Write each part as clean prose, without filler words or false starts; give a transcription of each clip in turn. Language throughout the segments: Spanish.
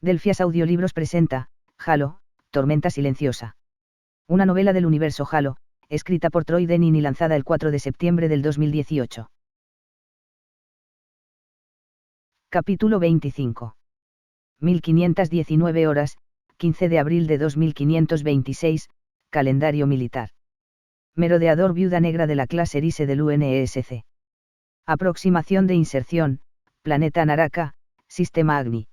Delphias Audiolibros presenta, Halo, Tormenta Silenciosa. Una novela del universo Halo, escrita por Troy Denning y lanzada el 4 de septiembre del 2018. Capítulo 25. 1519 horas, 15 de abril de 2526, calendario militar. Merodeador viuda negra de la clase Erise del UNESC. Aproximación de inserción, planeta Naraka, sistema Agni.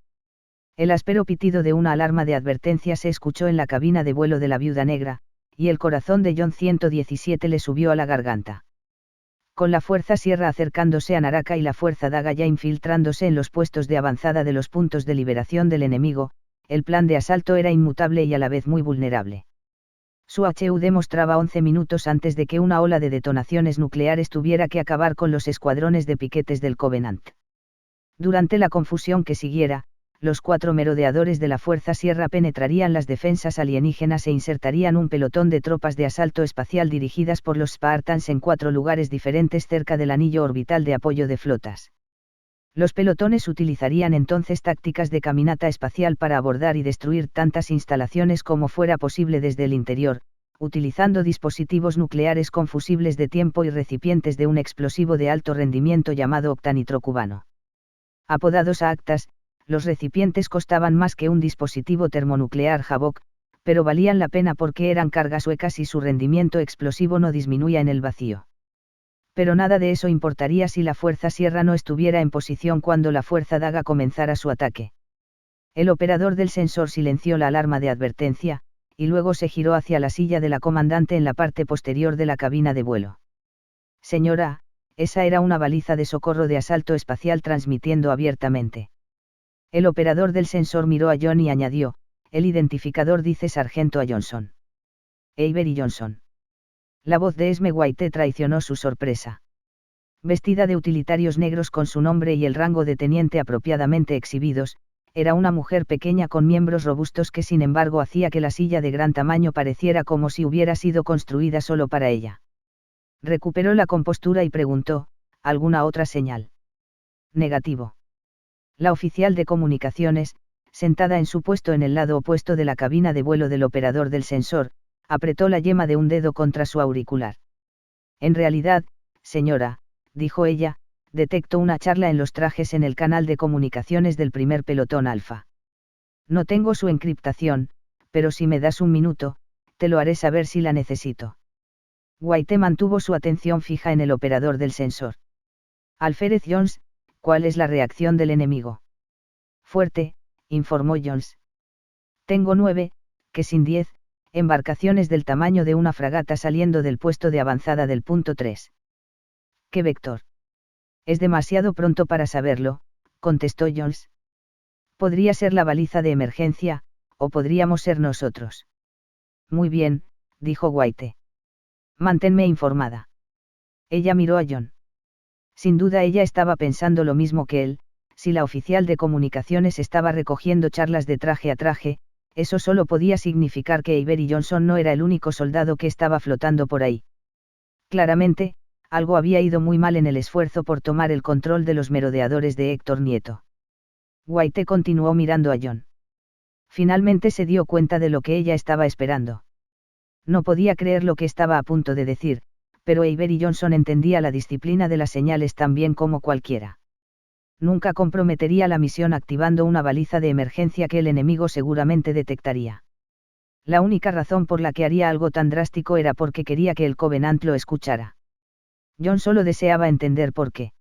El áspero pitido de una alarma de advertencia se escuchó en la cabina de vuelo de la viuda negra, y el corazón de John 117 le subió a la garganta. Con la fuerza Sierra acercándose a Naraka y la fuerza Daga ya infiltrándose en los puestos de avanzada de los puntos de liberación del enemigo, el plan de asalto era inmutable y a la vez muy vulnerable. Su HUD mostraba 11 minutos antes de que una ola de detonaciones nucleares tuviera que acabar con los escuadrones de piquetes del Covenant. Durante la confusión que siguiera, los 4 merodeadores de la Fuerza Sierra penetrarían las defensas alienígenas e insertarían un pelotón de tropas de asalto espacial dirigidas por los Spartans en 4 lugares diferentes cerca del anillo orbital de apoyo de flotas. Los pelotones utilizarían entonces tácticas de caminata espacial para abordar y destruir tantas instalaciones como fuera posible desde el interior, utilizando dispositivos nucleares con fusibles de tiempo y recipientes de un explosivo de alto rendimiento llamado octanitrocubano. Apodados ACTAS, los recipientes costaban más que un dispositivo termonuclear Havok, pero valían la pena porque eran cargas huecas y su rendimiento explosivo no disminuía en el vacío. Pero nada de eso importaría si la Fuerza Sierra no estuviera en posición cuando la Fuerza Daga comenzara su ataque. El operador del sensor silenció la alarma de advertencia, y luego se giró hacia la silla de la comandante en la parte posterior de la cabina de vuelo. Señora, esa era una baliza de socorro de asalto espacial transmitiendo abiertamente. El operador del sensor miró a John y añadió, el identificador dice sargento a Johnson. Avery Johnson. La voz de Esme White traicionó su sorpresa. Vestida de utilitarios negros con su nombre y el rango de teniente apropiadamente exhibidos, era una mujer pequeña con miembros robustos que sin embargo hacía que la silla de gran tamaño pareciera como si hubiera sido construida solo para ella. Recuperó la compostura y preguntó, ¿alguna otra señal? Negativo. La oficial de comunicaciones, sentada en su puesto en el lado opuesto de la cabina de vuelo del operador del sensor, apretó la yema de un dedo contra su auricular. En realidad, señora, dijo ella, detecto una charla en los trajes en el canal de comunicaciones del primer pelotón alfa. No tengo su encriptación, pero si me das un minuto, te lo haré saber si la necesito. White mantuvo su atención fija en el operador del sensor. Alférez Jones, ¿cuál es la reacción del enemigo? Fuerte, informó Jones. Tengo 9, que sin 10, embarcaciones del tamaño de una fragata saliendo del puesto de avanzada del punto 3. ¿Qué vector? Es demasiado pronto para saberlo, contestó Jones. Podría ser la baliza de emergencia, o podríamos ser nosotros. Muy bien, dijo White. Manténme informada. Ella miró a John. Sin duda ella estaba pensando lo mismo que él, si la oficial de comunicaciones estaba recogiendo charlas de traje a traje, eso solo podía significar que Avery Johnson no era el único soldado que estaba flotando por ahí. Claramente, algo había ido muy mal en el esfuerzo por tomar el control de los merodeadores de Héctor Nieto. White continuó mirando a John. Finalmente se dio cuenta de lo que ella estaba esperando. No podía creer lo que estaba a punto de decir, pero Avery Johnson entendía la disciplina de las señales tan bien como cualquiera. Nunca comprometería la misión activando una baliza de emergencia que el enemigo seguramente detectaría. La única razón por la que haría algo tan drástico era porque quería que el Covenant lo escuchara. John solo deseaba entender por qué.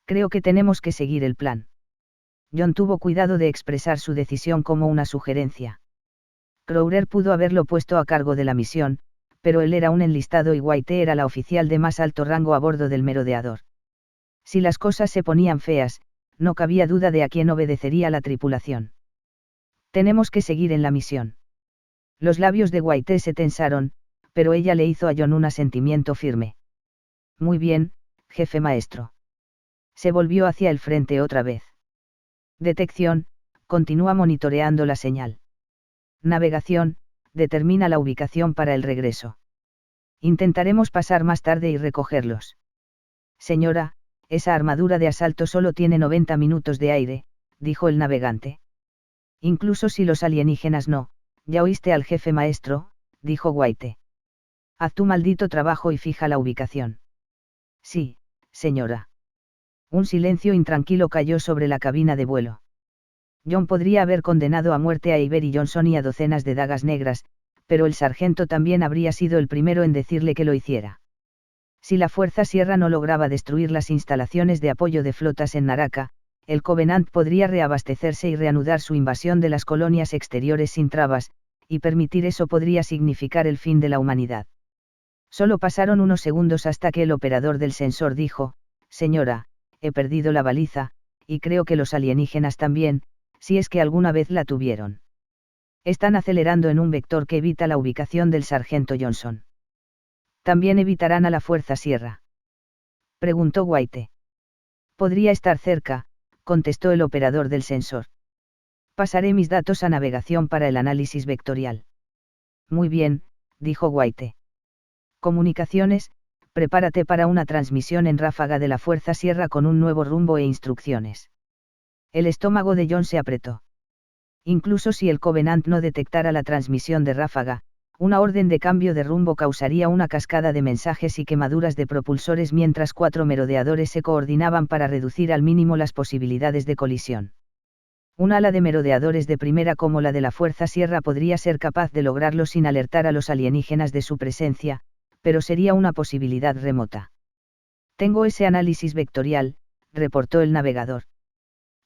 Creo que tenemos que seguir el plan. John tuvo cuidado de expresar su decisión como una sugerencia. Crowder pudo haberlo puesto a cargo de la misión, pero él era un enlistado y White era la oficial de más alto rango a bordo del merodeador. Si las cosas se ponían feas, no cabía duda de a quién obedecería la tripulación. Tenemos que seguir en la misión. Los labios de White se tensaron, pero ella le hizo a John un asentimiento firme. Muy bien, jefe maestro. Se volvió hacia el frente otra vez. Detección, continúa monitoreando la señal. Navegación, determina la ubicación para el regreso. Intentaremos pasar más tarde y recogerlos. Señora, esa armadura de asalto solo tiene 90 minutos de aire, dijo el navegante. Incluso si los alienígenas no, ya oíste al jefe maestro, dijo White. Haz tu maldito trabajo y fija la ubicación. Sí, señora. Un silencio intranquilo cayó sobre la cabina de vuelo. John podría haber condenado a muerte a Avery Johnson y a docenas de dagas negras, pero el sargento también habría sido el primero en decirle que lo hiciera. Si la Fuerza Sierra no lograba destruir las instalaciones de apoyo de flotas en Naraka, el Covenant podría reabastecerse y reanudar su invasión de las colonias exteriores sin trabas, y permitir eso podría significar el fin de la humanidad. Solo pasaron unos segundos hasta que el operador del sensor dijo: «Señora, he perdido la baliza, y creo que los alienígenas también, si es que alguna vez la tuvieron. Están acelerando en un vector que evita la ubicación del sargento Johnson. ¿También evitarán a la Fuerza Sierra?», preguntó White. «Podría estar cerca», contestó el operador del sensor. «Pasaré mis datos a navegación para el análisis vectorial». «Muy bien», dijo White. «Comunicaciones, prepárate para una transmisión en ráfaga de la Fuerza Sierra con un nuevo rumbo e instrucciones». El estómago de John se apretó. Incluso si el Covenant no detectara la transmisión de ráfaga, una orden de cambio de rumbo causaría una cascada de mensajes y quemaduras de propulsores mientras 4 merodeadores se coordinaban para reducir al mínimo las posibilidades de colisión. Un ala de merodeadores de primera como la de la Fuerza Sierra podría ser capaz de lograrlo sin alertar a los alienígenas de su presencia, pero sería una posibilidad remota. «Tengo ese análisis vectorial», reportó el navegador.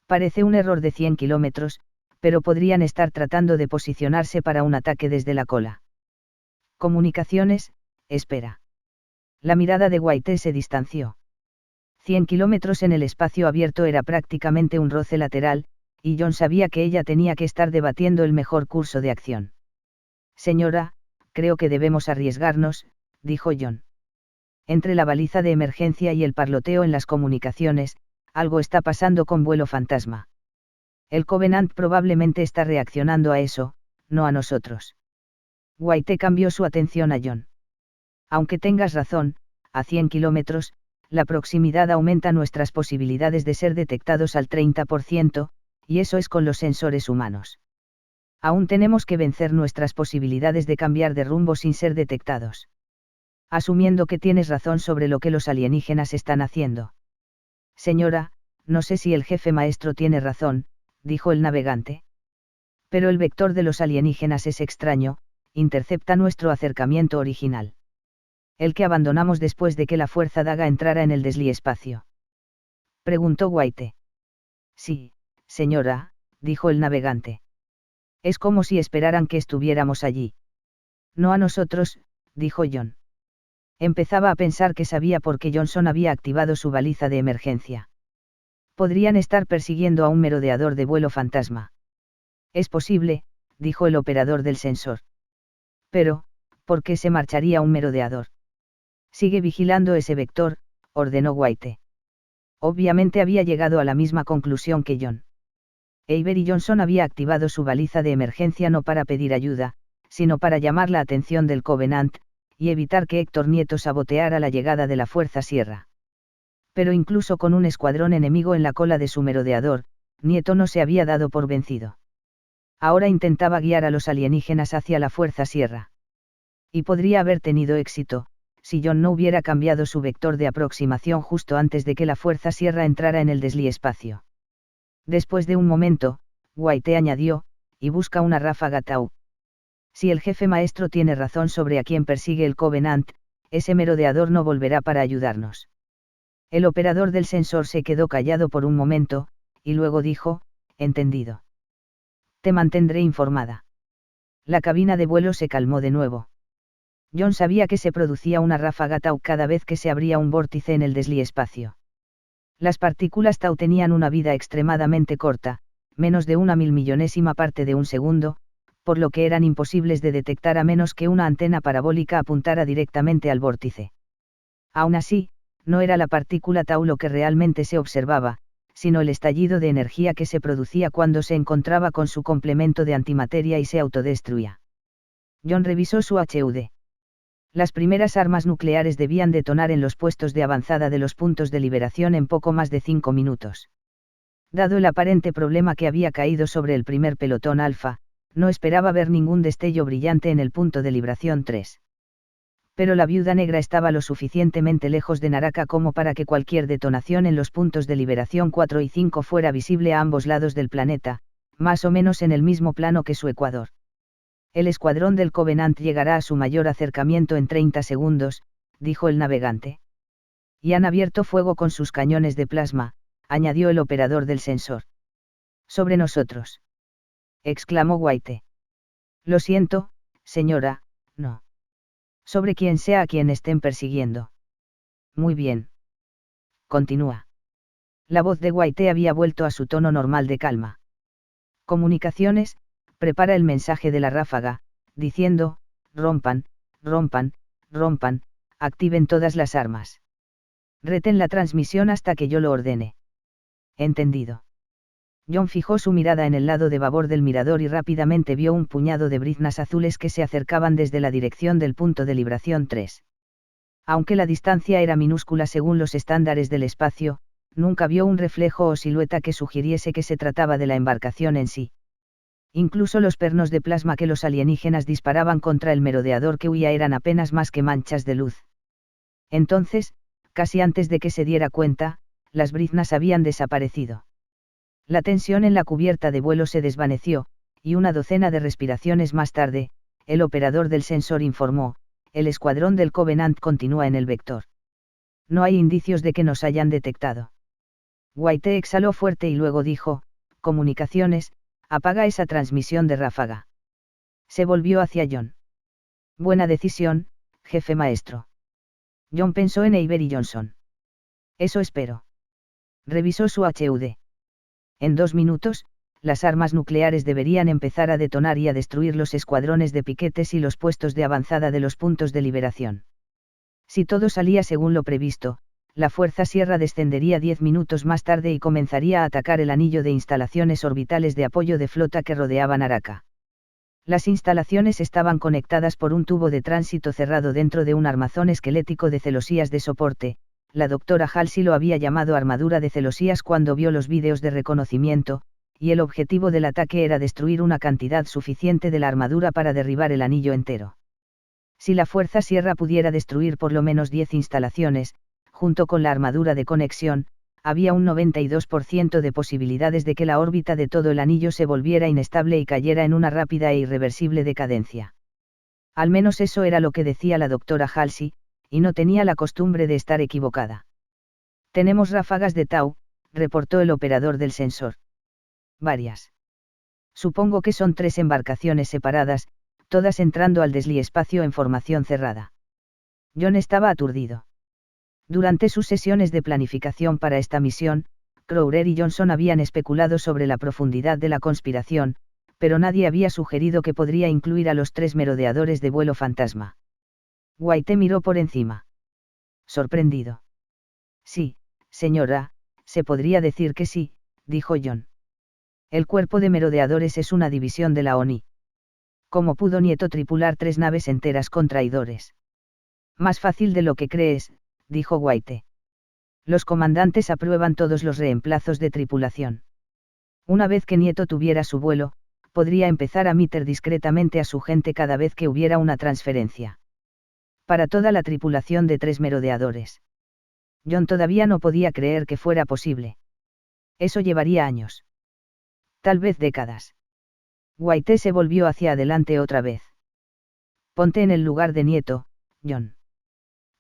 «Parece un error de 100 kilómetros, pero podrían estar tratando de posicionarse para un ataque desde la cola». «Comunicaciones, espera». La mirada de White se distanció. 100 kilómetros en el espacio abierto era prácticamente un roce lateral, y John sabía que ella tenía que estar debatiendo el mejor curso de acción. «Señora, creo que debemos arriesgarnos», dijo John. «Entre la baliza de emergencia y el parloteo en las comunicaciones, algo está pasando con vuelo fantasma. El Covenant probablemente está reaccionando a eso, no a nosotros». White cambió su atención a John. «Aunque tengas razón, a 100 kilómetros, la proximidad aumenta nuestras posibilidades de ser detectados al 30%, y eso es con los sensores humanos. Aún tenemos que vencer nuestras posibilidades de cambiar de rumbo sin ser detectados. Asumiendo que tienes razón sobre lo que los alienígenas están haciendo». «Señora, no sé si el jefe maestro tiene razón», dijo el navegante. «Pero el vector de los alienígenas es extraño, intercepta nuestro acercamiento original. El que abandonamos después de que la Fuerza Daga entrara en el desliespacio», preguntó White. «Sí, señora», dijo el navegante. «Es como si esperaran que estuviéramos allí». «No a nosotros», dijo John. Empezaba a pensar que sabía por qué Johnson había activado su baliza de emergencia. Podrían estar persiguiendo a un merodeador de vuelo fantasma. «Es posible», dijo el operador del sensor. «Pero, ¿por qué se marcharía un merodeador?» «Sigue vigilando ese vector», ordenó White. Obviamente había llegado a la misma conclusión que John. Avery Johnson había activado su baliza de emergencia no para pedir ayuda, sino para llamar la atención del Covenant, y evitar que Héctor Nieto saboteara la llegada de la Fuerza Sierra. Pero incluso con un escuadrón enemigo en la cola de su merodeador, Nieto no se había dado por vencido. Ahora intentaba guiar a los alienígenas hacia la Fuerza Sierra. Y podría haber tenido éxito, si John no hubiera cambiado su vector de aproximación justo antes de que la Fuerza Sierra entrara en el desliespacio. Después de un momento, White añadió: «Y busca una ráfaga Tau. Si el jefe maestro tiene razón sobre a quién persigue el Covenant, ese merodeador no volverá para ayudarnos». El operador del sensor se quedó callado por un momento, y luego dijo: «Entendido. Te mantendré informada». La cabina de vuelo se calmó de nuevo. John sabía que se producía una ráfaga Tau cada vez que se abría un vórtice en el desliespacio. Las partículas Tau tenían una vida extremadamente corta, menos de 1.000.000.000ª parte de un segundo, por lo que eran imposibles de detectar a menos que una antena parabólica apuntara directamente al vórtice. Aún así, no era la partícula Tau lo que realmente se observaba, sino el estallido de energía que se producía cuando se encontraba con su complemento de antimateria y se autodestruía. John revisó su HUD. Las primeras armas nucleares debían detonar en los puestos de avanzada de los puntos de liberación en poco más de 5 minutos. Dado el aparente problema que había caído sobre el primer pelotón alfa, no esperaba ver ningún destello brillante en el punto de libración 3. Pero la Viuda Negra estaba lo suficientemente lejos de Naraka como para que cualquier detonación en los puntos de liberación 4 y 5 fuera visible a ambos lados del planeta, más o menos en el mismo plano que su ecuador. El escuadrón del Covenant llegará a su mayor acercamiento en 30 segundos, dijo el navegante. Y han abierto fuego con sus cañones de plasma, añadió el operador del sensor. Sobre nosotros, exclamó White. Lo siento, señora, no. Sobre quien sea a quien estén persiguiendo. Muy bien. Continúa. La voz de White había vuelto a su tono normal de calma. Comunicaciones, prepara el mensaje de la ráfaga, diciendo, rompan, rompan, rompan, activen todas las armas. Reten la transmisión hasta que yo lo ordene. Entendido. John fijó su mirada en el lado de babor del mirador y rápidamente vio un puñado de briznas azules que se acercaban desde la dirección del punto de libración 3. Aunque la distancia era minúscula según los estándares del espacio, nunca vio un reflejo o silueta que sugiriese que se trataba de la embarcación en sí. Incluso los pernos de plasma que los alienígenas disparaban contra el merodeador que huía eran apenas más que manchas de luz. Entonces, casi antes de que se diera cuenta, las briznas habían desaparecido. La tensión en la cubierta de vuelo se desvaneció, y una docena de respiraciones más tarde, el operador del sensor informó, el escuadrón del Covenant continúa en el vector. No hay indicios de que nos hayan detectado. White exhaló fuerte y luego dijo, comunicaciones, apaga esa transmisión de ráfaga. Se volvió hacia John. Buena decisión, jefe maestro. John pensó en Avery Johnson. Eso espero. Revisó su HUD. En 2 minutos, las armas nucleares deberían empezar a detonar y a destruir los escuadrones de piquetes y los puestos de avanzada de los puntos de liberación. Si todo salía según lo previsto, la Fuerza Sierra descendería 10 minutos más tarde y comenzaría a atacar el anillo de instalaciones orbitales de apoyo de flota que rodeaba Naraka. Las instalaciones estaban conectadas por un tubo de tránsito cerrado dentro de un armazón esquelético de celosías de soporte. La doctora Halsey lo había llamado armadura de celosías cuando vio los vídeos de reconocimiento, y el objetivo del ataque era destruir una cantidad suficiente de la armadura para derribar el anillo entero. Si la Fuerza Sierra pudiera destruir por lo menos 10 instalaciones, junto con la armadura de conexión, había un 92% de posibilidades de que la órbita de todo el anillo se volviera inestable y cayera en una rápida e irreversible decadencia. Al menos eso era lo que decía la doctora Halsey, y no tenía la costumbre de estar equivocada. Tenemos ráfagas de Tau, reportó el operador del sensor. Varias. Supongo que son 3 embarcaciones separadas, todas entrando al desliespacio en formación cerrada. John estaba aturdido. Durante sus sesiones de planificación para esta misión, Crowder y Johnson habían especulado sobre la profundidad de la conspiración, pero nadie había sugerido que podría incluir a los 3 merodeadores de vuelo fantasma. White miró por encima. Sorprendido. Sí, señora, se podría decir que sí, dijo John. El cuerpo de merodeadores es una división de la ONI. ¿Cómo pudo Nieto tripular 3 naves enteras con traidores? Más fácil de lo que crees, dijo White. Los comandantes aprueban todos los reemplazos de tripulación. Una vez que Nieto tuviera su vuelo, podría empezar a meter discretamente a su gente cada vez que hubiera una transferencia. Para toda la tripulación de 3 merodeadores. John todavía no podía creer que fuera posible. Eso llevaría años. Tal vez décadas. White se volvió hacia adelante otra vez. Ponte en el lugar de Nieto, John.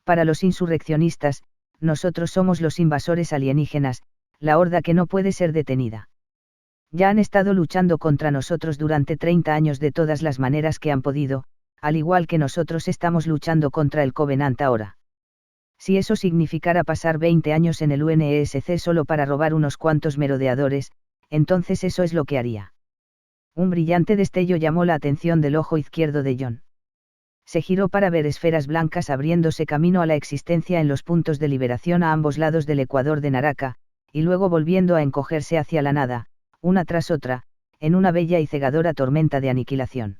Para los insurreccionistas, nosotros somos los invasores alienígenas, la horda que no puede ser detenida. Ya han estado luchando contra nosotros durante 30 años de todas las maneras que han podido, al igual que nosotros estamos luchando contra el Covenant ahora. Si eso significara pasar 20 años en el UNSC solo para robar unos cuantos merodeadores, entonces eso es lo que haría. Un brillante destello llamó la atención del ojo izquierdo de John. Se giró para ver esferas blancas abriéndose camino a la existencia en los puntos de liberación a ambos lados del ecuador de Naraka, y luego volviendo a encogerse hacia la nada, una tras otra, en una bella y cegadora tormenta de aniquilación.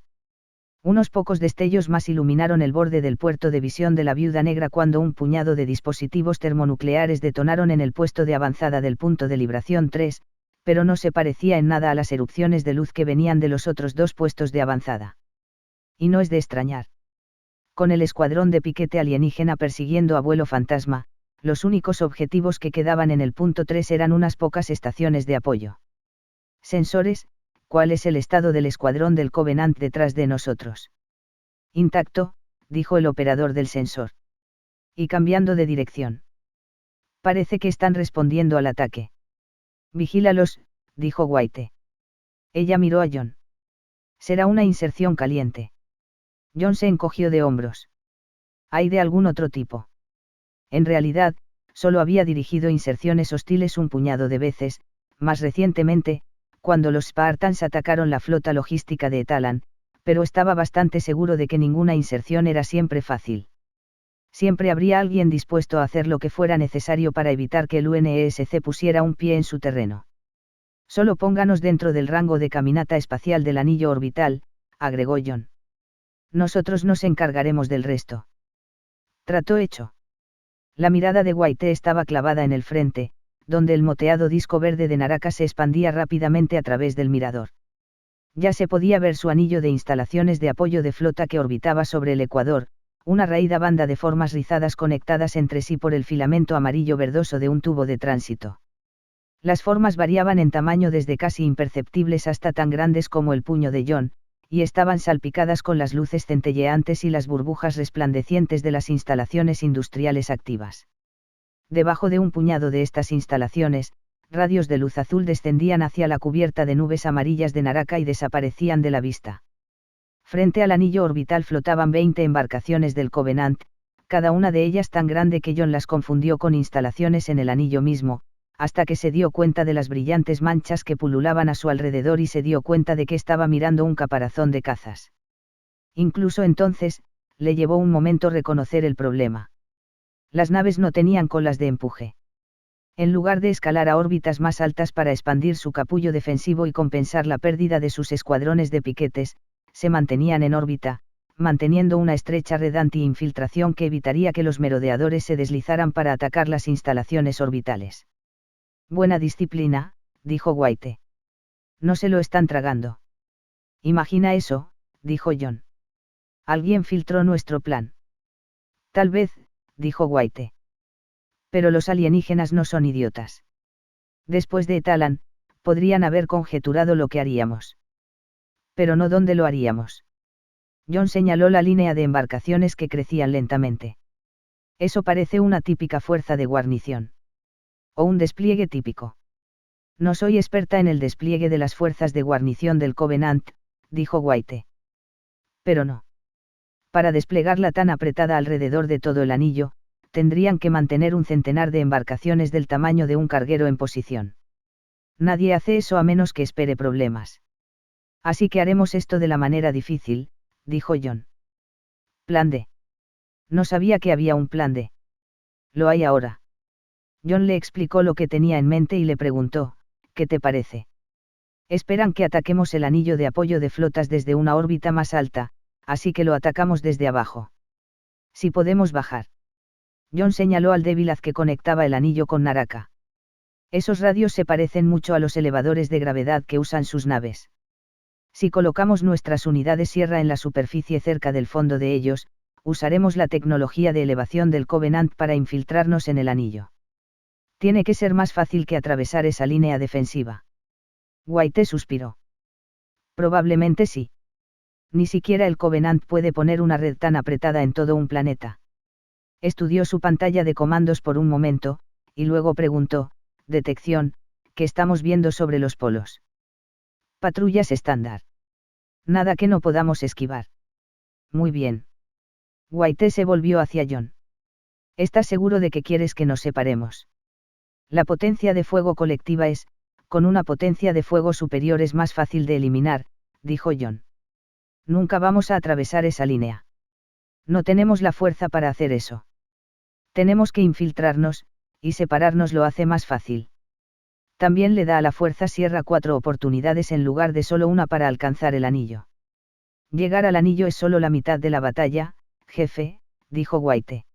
Unos pocos destellos más iluminaron el borde del puerto de visión de la Viuda Negra cuando un puñado de dispositivos termonucleares detonaron en el puesto de avanzada del punto de libración 3, pero no se parecía en nada a las erupciones de luz que venían de los otros dos puestos de avanzada. Y no es de extrañar. Con el escuadrón de piquete alienígena persiguiendo a vuelo fantasma, los únicos objetivos que quedaban en el punto 3 eran unas pocas estaciones de apoyo. Sensores, ¿cuál es el estado del escuadrón del Covenant detrás de nosotros? Intacto, dijo el operador del sensor. Y cambiando de dirección. Parece que están respondiendo al ataque. Vigílalos, dijo White. Ella miró a John. Será una inserción caliente. John se encogió de hombros. ¿Hay de algún otro tipo? En realidad, solo había dirigido inserciones hostiles un puñado de veces, más recientemente, cuando los Spartans atacaron la flota logística de Etalan, pero estaba bastante seguro de que ninguna inserción era siempre fácil. Siempre habría alguien dispuesto a hacer lo que fuera necesario para evitar que el UNESC pusiera un pie en su terreno. Solo pónganos dentro del rango de caminata espacial del anillo orbital, agregó John. Nosotros nos encargaremos del resto. Trato hecho. La mirada de White estaba clavada en el frente, donde el moteado disco verde de Naraka se expandía rápidamente a través del mirador. Ya se podía ver su anillo de instalaciones de apoyo de flota que orbitaba sobre el ecuador, una raída banda de formas rizadas conectadas entre sí por el filamento amarillo verdoso de un tubo de tránsito. Las formas variaban en tamaño desde casi imperceptibles hasta tan grandes como el puño de John, y estaban salpicadas con las luces centelleantes y las burbujas resplandecientes de las instalaciones industriales activas. Debajo de un puñado de estas instalaciones, radios de luz azul descendían hacia la cubierta de nubes amarillas de Naraka y desaparecían de la vista. Frente al anillo orbital flotaban 20 embarcaciones del Covenant, cada una de ellas tan grande que John las confundió con instalaciones en el anillo mismo, hasta que se dio cuenta de las brillantes manchas que pululaban a su alrededor y se dio cuenta de que estaba mirando un caparazón de cazas. Incluso entonces, le llevó un momento reconocer el problema. Las naves no tenían colas de empuje. En lugar de escalar a órbitas más altas para expandir su capullo defensivo y compensar la pérdida de sus escuadrones de piquetes, se mantenían en órbita, manteniendo una estrecha red anti-infiltración que evitaría que los merodeadores se deslizaran para atacar las instalaciones orbitales. Buena disciplina, dijo White. No se lo están tragando. Imagina eso, dijo John. Alguien filtró nuestro plan. Tal vez, dijo White. Pero los alienígenas no son idiotas. Después de Etalan, podrían haber conjeturado lo que haríamos. Pero no dónde lo haríamos. John señaló la línea de embarcaciones que crecían lentamente. Eso parece una típica fuerza de guarnición. O un despliegue típico. No soy experta en el despliegue de las fuerzas de guarnición del Covenant, dijo White. Pero no. Para desplegarla tan apretada alrededor de todo el anillo, tendrían que mantener un centenar de embarcaciones del tamaño de un carguero en posición. Nadie hace eso a menos que espere problemas. Así que haremos esto de la manera difícil, dijo John. Plan D. No sabía que había un plan D. Lo hay ahora. John le explicó lo que tenía en mente y le preguntó, ¿qué te parece? Esperan que ataquemos el anillo de apoyo de flotas desde una órbita más alta, así que lo atacamos desde abajo. Si podemos bajar. John señaló al débil haz que conectaba el anillo con Naraka. Esos radios se parecen mucho a los elevadores de gravedad que usan sus naves. Si colocamos nuestras unidades sierra en la superficie cerca del fondo de ellos, usaremos la tecnología de elevación del Covenant para infiltrarnos en el anillo. Tiene que ser más fácil que atravesar esa línea defensiva. White suspiró. Probablemente sí. Ni siquiera el Covenant puede poner una red tan apretada en todo un planeta. Estudió su pantalla de comandos por un momento, y luego preguntó, detección, ¿qué estamos viendo sobre los polos? Patrullas estándar. Nada que no podamos esquivar. Muy bien. White se volvió hacia John. ¿Estás seguro de que quieres que nos separemos? La potencia de fuego colectiva es, con una potencia de fuego superior es más fácil de eliminar, dijo John. Nunca vamos a atravesar esa línea. No tenemos la fuerza para hacer eso. Tenemos que infiltrarnos, y separarnos lo hace más fácil. También le da a la fuerza Sierra 4 oportunidades en lugar de solo una para alcanzar el anillo. Llegar al anillo es solo la mitad de la batalla, jefe, dijo White.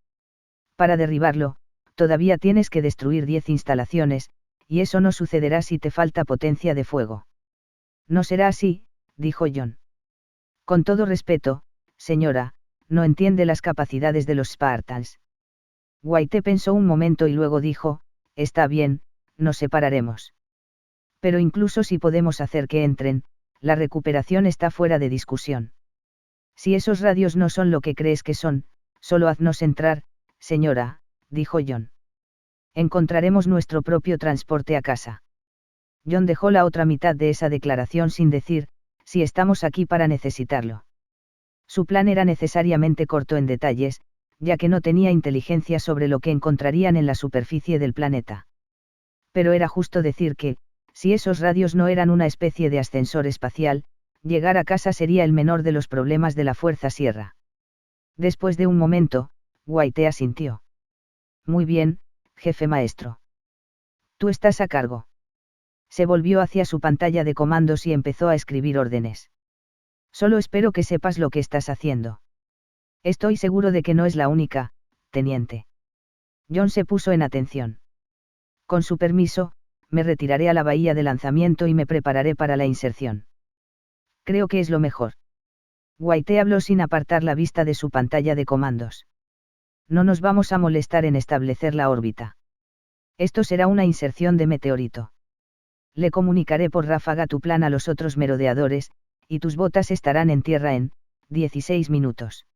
Para derribarlo, todavía tienes que destruir 10 instalaciones, y eso no sucederá si te falta potencia de fuego. No será así, dijo John. Con todo respeto, señora, no entiende las capacidades de los Spartans. White pensó un momento y luego dijo, está bien, nos separaremos. Pero incluso si podemos hacer que entren, la recuperación está fuera de discusión. Si esos radios no son lo que crees que son, solo haznos entrar, señora, dijo John. Encontraremos nuestro propio transporte a casa. John dejó la otra mitad de esa declaración sin decir, si estamos aquí para necesitarlo. Su plan era necesariamente corto en detalles, ya que no tenía inteligencia sobre lo que encontrarían en la superficie del planeta. Pero era justo decir que, si esos radios no eran una especie de ascensor espacial, llegar a casa sería el menor de los problemas de la Fuerza Sierra. Después de un momento, White asintió. Muy bien, jefe maestro. Tú estás a cargo. Se volvió hacia su pantalla de comandos y empezó a escribir órdenes. Solo espero que sepas lo que estás haciendo. Estoy seguro de que no es la única, teniente. John se puso en atención. Con su permiso, me retiraré a la bahía de lanzamiento y me prepararé para la inserción. Creo que es lo mejor. White habló sin apartar la vista de su pantalla de comandos. No nos vamos a molestar en establecer la órbita. Esto será una inserción de meteorito. Le comunicaré por ráfaga tu plan a los otros merodeadores, y tus botas estarán en tierra en 16 minutos.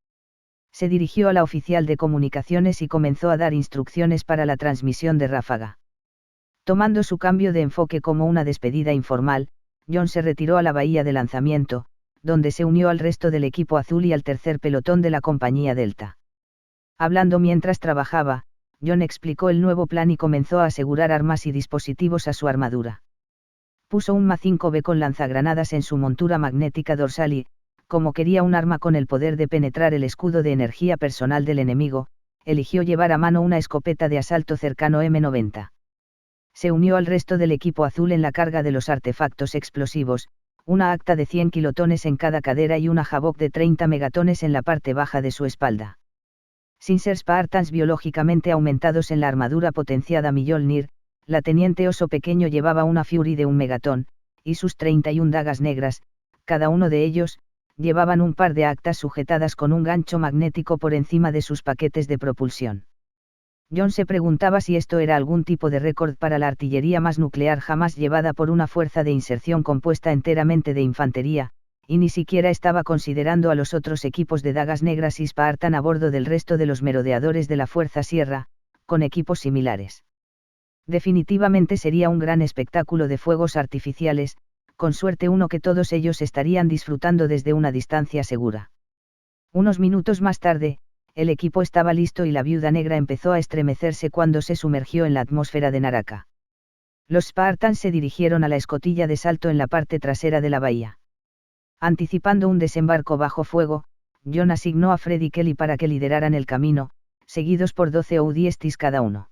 Se dirigió a la oficial de comunicaciones y comenzó a dar instrucciones para la transmisión de ráfaga. Tomando su cambio de enfoque como una despedida informal, John se retiró a la bahía de lanzamiento, donde se unió al resto del equipo azul y al tercer pelotón de la compañía Delta. Hablando mientras trabajaba, John explicó el nuevo plan y comenzó a asegurar armas y dispositivos a su armadura. Puso un MA-5B con lanzagranadas en su montura magnética dorsal y, como quería un arma con el poder de penetrar el escudo de energía personal del enemigo, eligió llevar a mano una escopeta de asalto cercano M90. Se unió al resto del equipo azul en la carga de los artefactos explosivos, una acta de 100 kilotones en cada cadera y una Havok de 30 megatones en la parte baja de su espalda. Sin ser Spartans biológicamente aumentados en la armadura potenciada Mjolnir, la teniente Oso Pequeño llevaba una Fury de 1 megatón, y sus 31 dagas negras, cada uno de ellos, llevaban un par de actas sujetadas con un gancho magnético por encima de sus paquetes de propulsión. John se preguntaba si esto era algún tipo de récord para la artillería más nuclear jamás llevada por una fuerza de inserción compuesta enteramente de infantería, y ni siquiera estaba considerando a los otros equipos de dagas negras y Spartan a bordo del resto de los merodeadores de la Fuerza Sierra, con equipos similares. Definitivamente sería un gran espectáculo de fuegos artificiales, con suerte uno que todos ellos estarían disfrutando desde una distancia segura. Unos minutos más tarde, el equipo estaba listo y la Viuda Negra empezó a estremecerse cuando se sumergió en la atmósfera de Naraka. Los Spartans se dirigieron a la escotilla de salto en la parte trasera de la bahía. Anticipando un desembarco bajo fuego, John asignó a Fred y Kelly para que lideraran el camino, seguidos por 12 Oudiestis cada uno.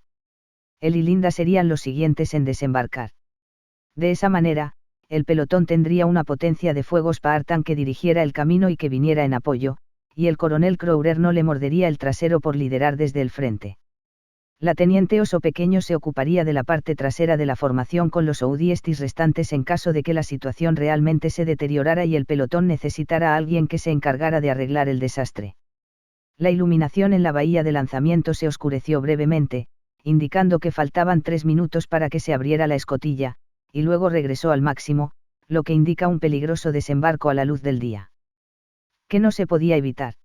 Él y Linda serían los siguientes en desembarcar. De esa manera, el pelotón tendría una potencia de fuego Spartan que dirigiera el camino y que viniera en apoyo, y el coronel Crowder no le mordería el trasero por liderar desde el frente. La teniente Oso Pequeño se ocuparía de la parte trasera de la formación con los Oudiestis restantes en caso de que la situación realmente se deteriorara y el pelotón necesitara a alguien que se encargara de arreglar el desastre. La iluminación en la bahía de lanzamiento se oscureció brevemente, indicando que faltaban 3 minutos para que se abriera la escotilla, y luego regresó al máximo, lo que indica un peligroso desembarco a la luz del día. Que no se podía evitar.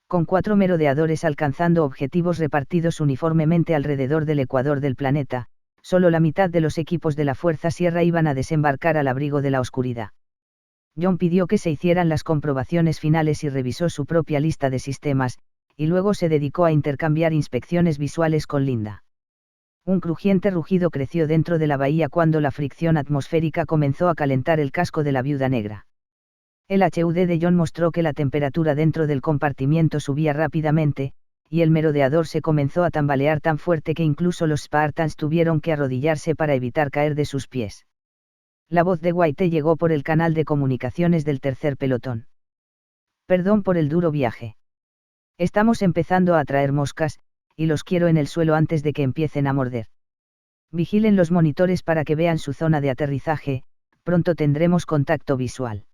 Con 4 merodeadores alcanzando objetivos repartidos uniformemente alrededor del ecuador del planeta, solo la mitad de los equipos de la Fuerza Sierra iban a desembarcar al abrigo de la oscuridad. John pidió que se hicieran las comprobaciones finales y revisó su propia lista de sistemas, y luego se dedicó a intercambiar inspecciones visuales con Linda. Un crujiente rugido creció dentro de la bahía cuando la fricción atmosférica comenzó a calentar el casco de la Viuda Negra. El HUD de John mostró que la temperatura dentro del compartimiento subía rápidamente, y el merodeador se comenzó a tambalear tan fuerte que incluso los Spartans tuvieron que arrodillarse para evitar caer de sus pies. La voz de White llegó por el canal de comunicaciones del tercer pelotón. Perdón por el duro viaje. Estamos empezando a atraer moscas, y los quiero en el suelo antes de que empiecen a morder. Vigilen los monitores para que vean su zona de aterrizaje, pronto tendremos contacto visual.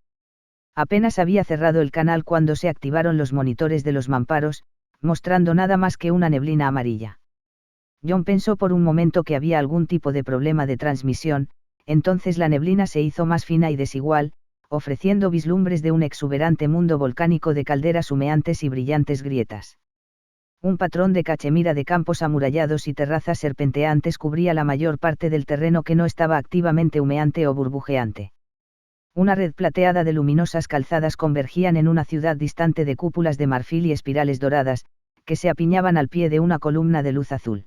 Apenas había cerrado el canal cuando se activaron los monitores de los mamparos, mostrando nada más que una neblina amarilla. John pensó por un momento que había algún tipo de problema de transmisión, entonces la neblina se hizo más fina y desigual, ofreciendo vislumbres de un exuberante mundo volcánico de calderas humeantes y brillantes grietas. Un patrón de cachemira de campos amurallados y terrazas serpenteantes cubría la mayor parte del terreno que no estaba activamente humeante o burbujeante. Una red plateada de luminosas calzadas convergían en una ciudad distante de cúpulas de marfil y espirales doradas, que se apiñaban al pie de una columna de luz azul.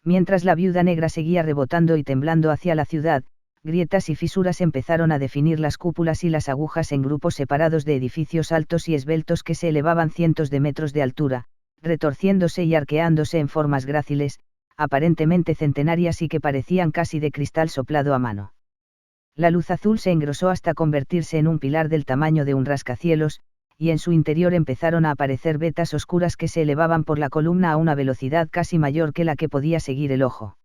Mientras la Viuda Negra seguía rebotando y temblando hacia la ciudad, grietas y fisuras empezaron a definir las cúpulas y las agujas en grupos separados de edificios altos y esbeltos que se elevaban cientos de metros de altura, retorciéndose y arqueándose en formas gráciles, aparentemente centenarias y que parecían casi de cristal soplado a mano. La luz azul se engrosó hasta convertirse en un pilar del tamaño de un rascacielos, y en su interior empezaron a aparecer vetas oscuras que se elevaban por la columna a una velocidad casi mayor que la que podía seguir el ojo.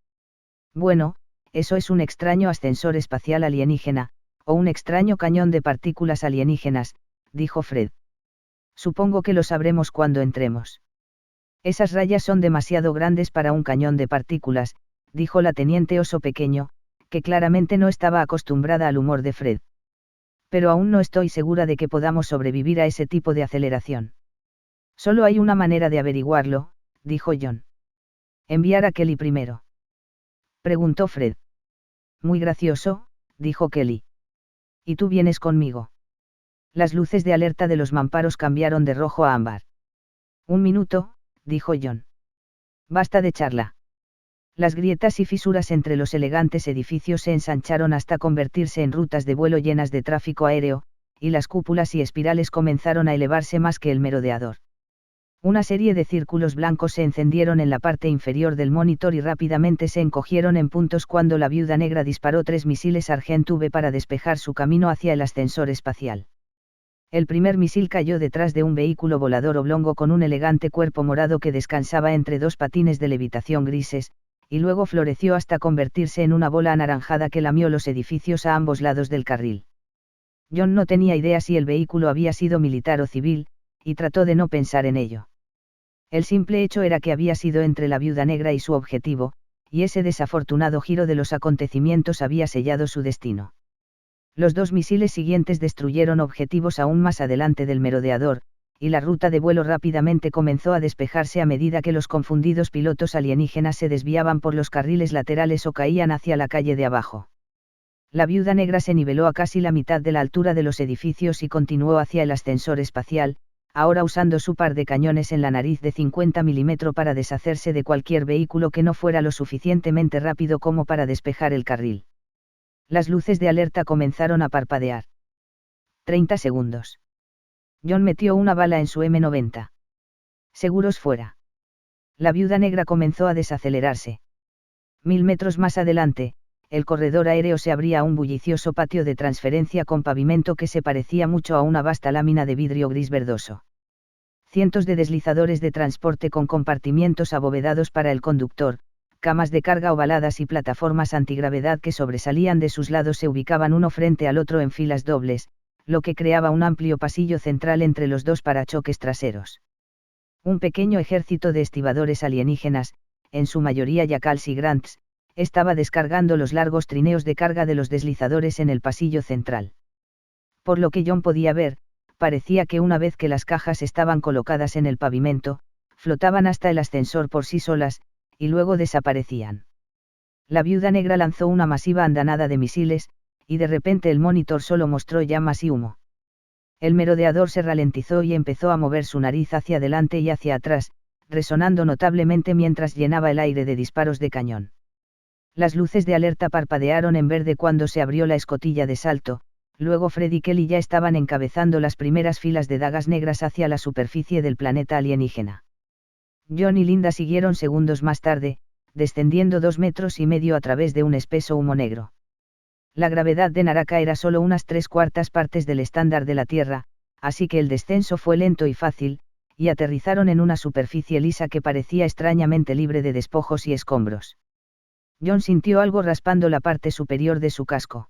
Bueno, eso es un extraño ascensor espacial alienígena, o un extraño cañón de partículas alienígenas, dijo Fred. Supongo que lo sabremos cuando entremos. Esas rayas son demasiado grandes para un cañón de partículas, dijo la teniente Oso Pequeño, que claramente no estaba acostumbrada al humor de Fred. Pero aún no estoy segura de que podamos sobrevivir a ese tipo de aceleración. Solo hay una manera de averiguarlo, dijo John. Enviar a Kelly primero. Preguntó Fred. Muy gracioso, dijo Kelly. ¿Y tú vienes conmigo? Las luces de alerta de los mamparos cambiaron de rojo a ámbar. Un minuto, dijo John. Basta de charla. Las grietas y fisuras entre los elegantes edificios se ensancharon hasta convertirse en rutas de vuelo llenas de tráfico aéreo, y las cúpulas y espirales comenzaron a elevarse más que el merodeador. Una serie de círculos blancos se encendieron en la parte inferior del monitor y rápidamente se encogieron en puntos cuando la Viuda Negra disparó 3 misiles Argent V para despejar su camino hacia el ascensor espacial. El primer misil cayó detrás de un vehículo volador oblongo con un elegante cuerpo morado que descansaba entre 2 patines de levitación grises, y luego floreció hasta convertirse en una bola anaranjada que lamió los edificios a ambos lados del carril. John no tenía idea si el vehículo había sido militar o civil, y trató de no pensar en ello. El simple hecho era que había sido entre la Viuda Negra y su objetivo, y ese desafortunado giro de los acontecimientos había sellado su destino. Los 2 misiles siguientes destruyeron objetivos aún más adelante del merodeador, y la ruta de vuelo rápidamente comenzó a despejarse a medida que los confundidos pilotos alienígenas se desviaban por los carriles laterales o caían hacia la calle de abajo. La Viuda Negra se niveló a casi la mitad de la altura de los edificios y continuó hacia el ascensor espacial, ahora usando su par de cañones en la nariz de 50 mm para deshacerse de cualquier vehículo que no fuera lo suficientemente rápido como para despejar el carril. Las luces de alerta comenzaron a parpadear. 30 segundos. John metió una bala en su M90. Seguros fuera. La Viuda Negra comenzó a desacelerarse. 1000 metros más adelante, el corredor aéreo se abría a un bullicioso patio de transferencia con pavimento que se parecía mucho a una vasta lámina de vidrio gris verdoso. Cientos de deslizadores de transporte con compartimientos abovedados para el conductor, camas de carga ovaladas y plataformas antigravedad que sobresalían de sus lados se ubicaban uno frente al otro en filas dobles, lo que creaba un amplio pasillo central entre los 2 parachoques traseros. Un pequeño ejército de estibadores alienígenas, en su mayoría Jackals y Grants, estaba descargando los largos trineos de carga de los deslizadores en el pasillo central. Por lo que John podía ver, parecía que una vez que las cajas estaban colocadas en el pavimento, flotaban hasta el ascensor por sí solas, y luego desaparecían. La Viuda Negra lanzó una masiva andanada de misiles, y de repente el monitor solo mostró llamas y humo. El merodeador se ralentizó y empezó a mover su nariz hacia adelante y hacia atrás, resonando notablemente mientras llenaba el aire de disparos de cañón. Las luces de alerta parpadearon en verde cuando se abrió la escotilla de salto, luego Fred y Kelly ya estaban encabezando las primeras filas de dagas negras hacia la superficie del planeta alienígena. John y Linda siguieron segundos más tarde, descendiendo 2,5 metros a través de un espeso humo negro. La gravedad de Naraka era solo unas 3/4 partes del estándar de la Tierra, así que el descenso fue lento y fácil, y aterrizaron en una superficie lisa que parecía extrañamente libre de despojos y escombros. John sintió algo raspando la parte superior de su casco.